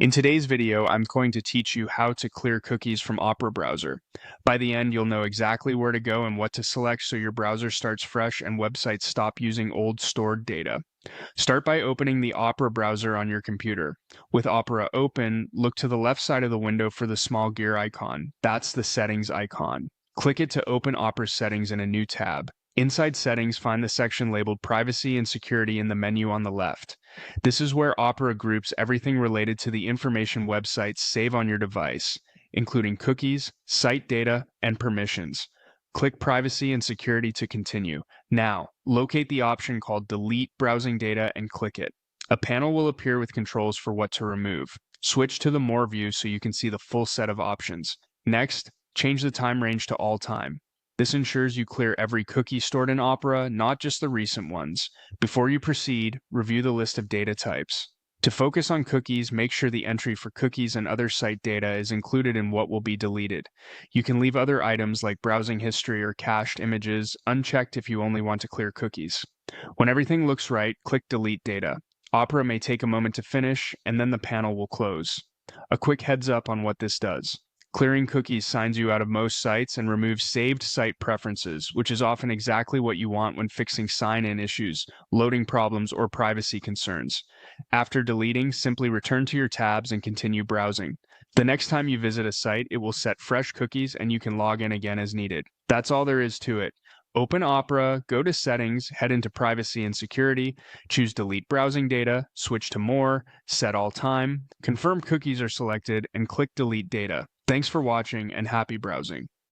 In today's video, I'm going to teach you how to clear cookies from Opera browser. By the end, you'll know exactly where to go and what to select so your browser starts fresh and websites stop using old stored data. Start by opening the Opera browser on your computer. With Opera open, look to the left side of the window for the small gear icon. That's the settings icon. Click it to open Opera settings in a new tab. Inside settings, find the section labeled Privacy and Security in the menu on the left. This is where Opera groups everything related to the information websites save on your device, including cookies, site data, and permissions. Click Privacy and Security to continue. Now, locate the option called Delete Browsing Data and click it. A panel will appear with controls for what to remove. Switch to the More view so you can see the full set of options. Next, change the time range to all time. This ensures you clear every cookie stored in Opera, not just the recent ones. Before you proceed, review the list of data types. To focus on cookies, make sure the entry for cookies and other site data is included in what will be deleted. You can leave other items like browsing history or cached images unchecked if you only want to clear cookies. When everything looks right, click Delete Data. Opera may take a moment to finish, and then the panel will close. A quick heads up on what this does. Clearing cookies signs you out of most sites and removes saved site preferences, which is often exactly what you want when fixing sign-in issues, loading problems, or privacy concerns. After deleting, simply return to your tabs and continue browsing. The next time you visit a site, it will set fresh cookies and you can log in again as needed. That's all there is to it. Open Opera, go to Settings, head into Privacy and Security, choose Delete Browsing Data, switch to More, set all time, confirm cookies are selected, and click Delete Data. Thanks for watching and happy browsing.